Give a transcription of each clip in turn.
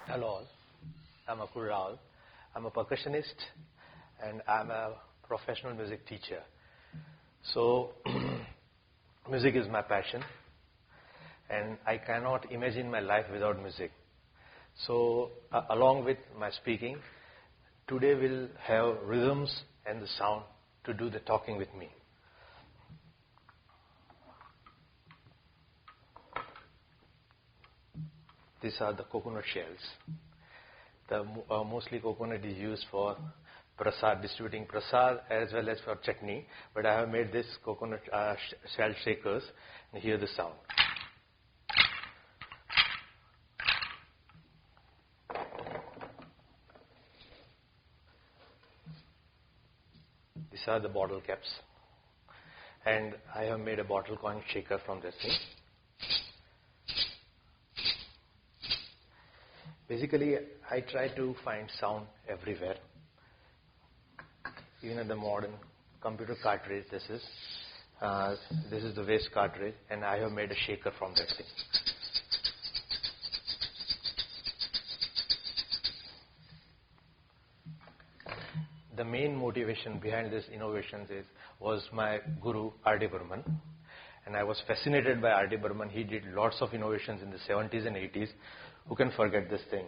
Hello all, I'm Akul Raval. I'm a percussionist and I'm a professional music teacher. So, music is my passion and I cannot imagine my life without music. So, along with my speaking, today we'll have rhythms and the sound to do the talking with me. These are the coconut shells. Mostly coconut is used for prasad, distributing prasad as well as for chutney. But I have made this coconut shell shakers and hear the sound. These are the bottle caps. And I have made a bottle coin shaker from this thing. Basically, I try to find sound everywhere. Even in the modern computer cartridge, this is the waste cartridge, and I have made a shaker from that thing. The main motivation behind this innovations was my guru R.D. Burman, and I was fascinated by R.D. Burman. He did lots of innovations in the 70s and 80s. Who can forget this thing?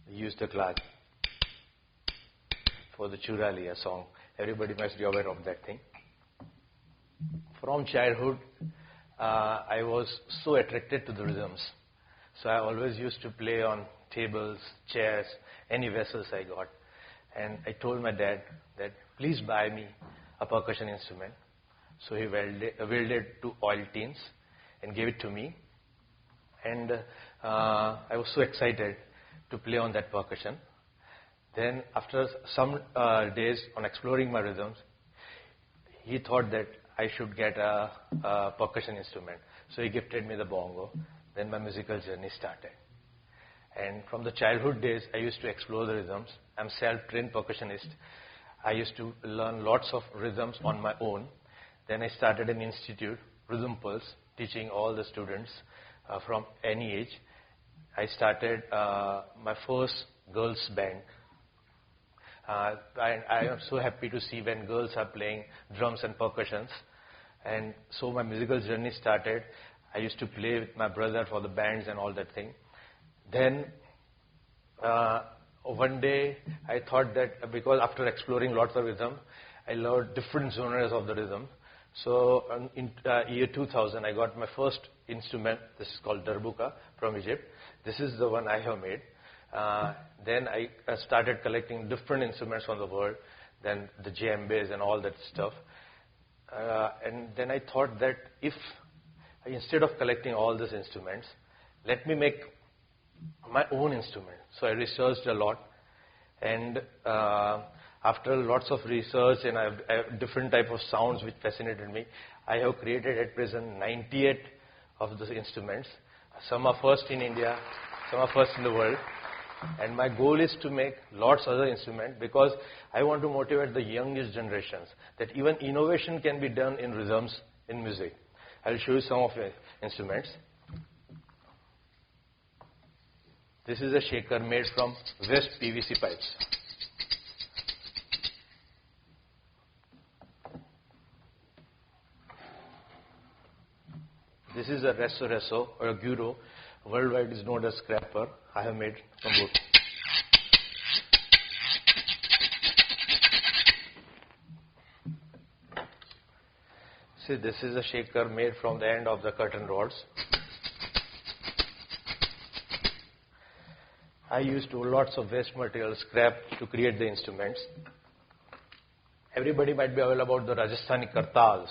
He used the glass for the Churaliya song. Everybody must be aware of that thing. From childhood, I was so attracted to the rhythms. So I always used to play on tables, chairs, any vessels I got. And I told my dad that please buy me a percussion instrument. So he welded 2 oil tins and gave it to me. And I was so excited to play on that percussion. Then after some days on exploring my rhythms, he thought that I should get a percussion instrument. So he gifted me the bongo. Then my musical journey started. And from the childhood days, I used to explore the rhythms. I'm self-trained percussionist. I used to learn lots of rhythms on my own. Then I started an institute, Rhythm Pulze, teaching all the students from any age. I started my first girls band. I am so happy to see when girls are playing drums and percussions. And so my musical journey started. I used to play with my brother for the bands and all that thing. Then one day I thought that because after exploring lots of rhythm, I learned different genres of the rhythm. So in year 2000, I got my first instrument. This is called darbuka from Egypt. This is the one I have made. Then I started collecting different instruments from the world, then the djembes and all that stuff. And then I thought that if, instead of collecting all these instruments, let me make my own instrument. So I researched a lot. And after lots of research and I have different type of sounds which fascinated me, I have created at present 98 of those instruments. Some are first in India, some are first in the world. And my goal is to make lots of other instruments because I want to motivate the youngest generations that even innovation can be done in rhythms in music. I'll show you some of the instruments. This is a shaker made from waste PVC pipes. This is a resso or a gyro. Worldwide is known as scraper. I have made from wood. See, this is a shaker made from the end of the curtain rods. I used lots of waste material, scrap, to create the instruments. Everybody might be aware about the Rajasthani kartals.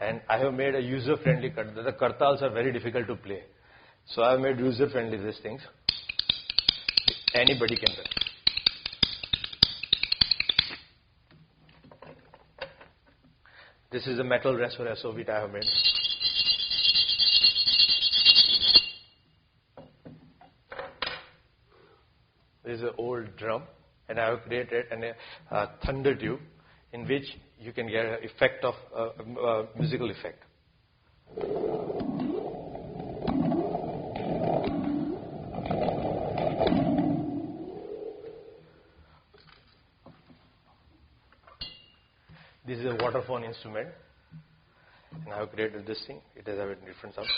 And I have made a user-friendly kartal. The kartals are very difficult to play. So I have made user-friendly these things. Anybody can play. This is a metal resso which I have made. This This is an old drum, and I have created a thunder tube in which you can get an effect of musical effect. This is a waterphone instrument, and I have created this thing. It has a different sound.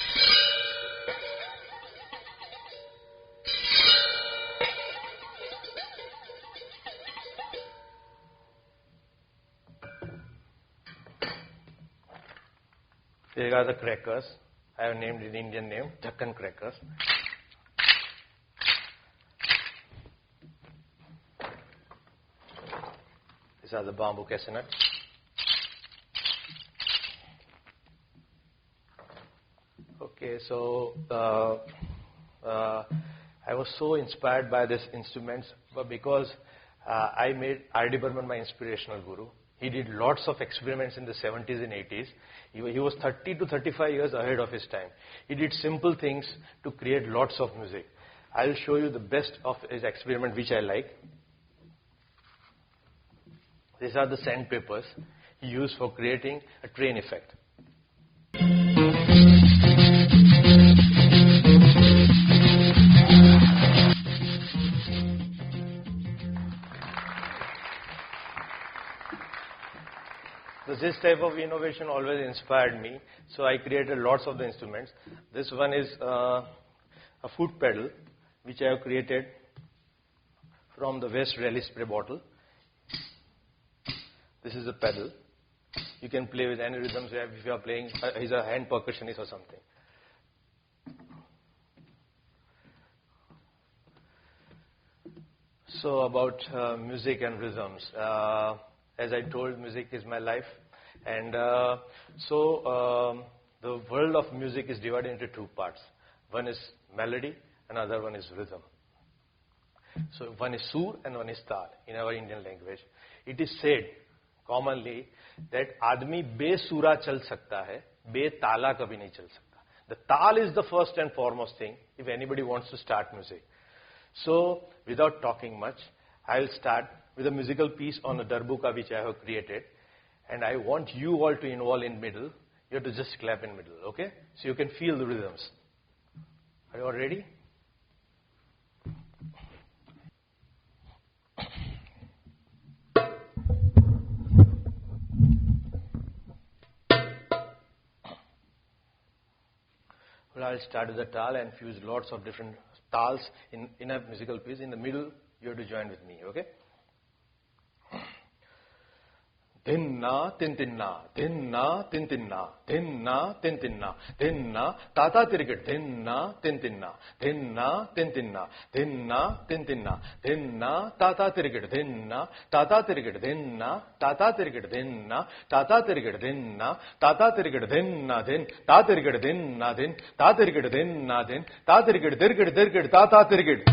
These are the crackers. I have named it Indian name, Dhakkan crackers. These are the bamboo castanets. Okay, so I was so inspired by these instruments, but because I made R.D. Burman my inspirational guru. He did lots of experiments in the 70s and 80s. He was 30 to 35 years ahead of his time. He did simple things to create lots of music. I will show you the best of his experiment, which I like. These are the sandpapers he used for creating a train effect. So this type of innovation always inspired me. So I created lots of the instruments. This one is a foot pedal, which I have created from the West Rally spray bottle. This is a pedal. You can play with any rhythms if you are playing. He's a hand percussionist or something. So about music and rhythms. As I told, music is my life. And the world of music is divided into two parts. One is melody, another one is rhythm. So one is sur and one is taal in our Indian language. It is said commonly that आदमी बेसुरा चल सकता है, बेताला कभी नहीं चल सकता. The taal is the first and foremost thing if anybody wants to start music. So without talking much, I will start with a musical piece on a darbuka which I have created, and I want you all to involve in middle. You have to just clap in middle, okay? So you can feel the rhythms. Are you all ready? Well, I'll start with the taal and fuse lots of different taals in a musical piece. In the middle, you have to join with me, okay? Dinna, tintinna, dinna, tintinna, dinna, tintinna, dinna, tata tirigid, dinna, tintinna, dinna, tintinna, dinna, tintinna, dinna, tata tirigid, dinna, tata tirigid, dinna, tata tirigid, dinna, tata tirigid, dinna, tata tirigid, dinna, din, ta tirigid, dinna, din, ta tirigid, dinna, din, ta tirigid, dirgid, dirgid, tata tirigid.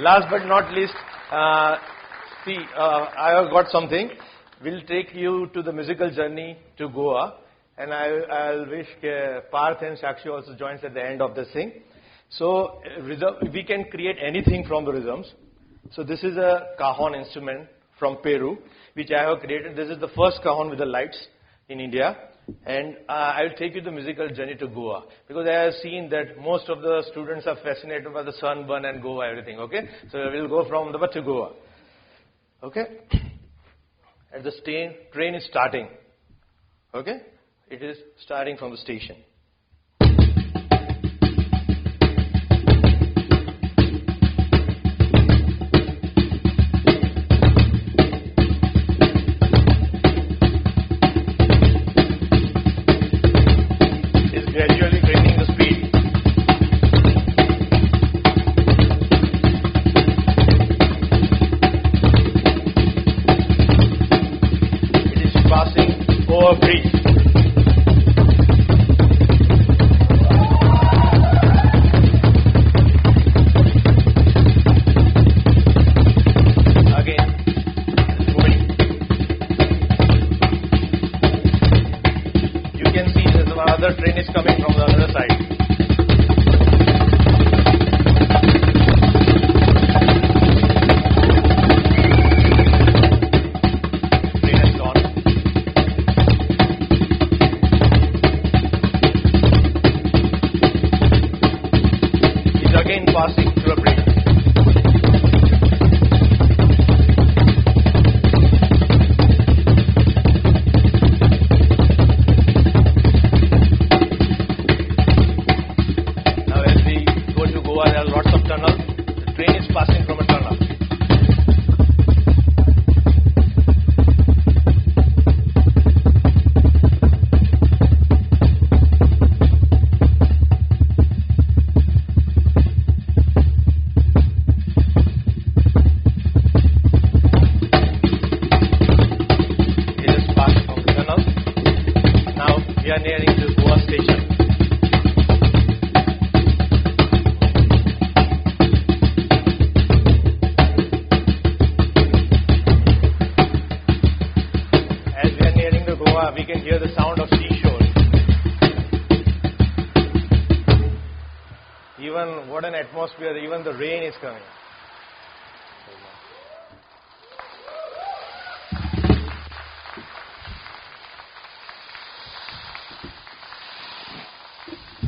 Last but not least, I have got something. We'll take you to the musical journey to Goa, and I'll wish Parth and Sakshi also joins at the end of this thing. So we can create anything from the rhythms. So this is a cajon instrument from Peru, which I have created. This is the first cajon with the lights in India. And I'll take you the musical journey to Goa, because I have seen that most of the students are fascinated by the sunburn and Goa, everything, okay? So we'll go from the to Goa, okay? And the train is starting, okay? It is starting from the station. We can hear the sound of seashore. Even what an atmosphere, even the rain is coming.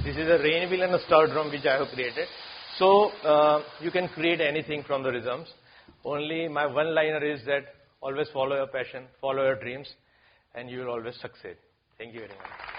This is a rain wheel and a star drum which I have created. So you can create anything from the rhythms. Only my one liner is that always follow your passion, follow your dreams, and you will always succeed. Thank you very much.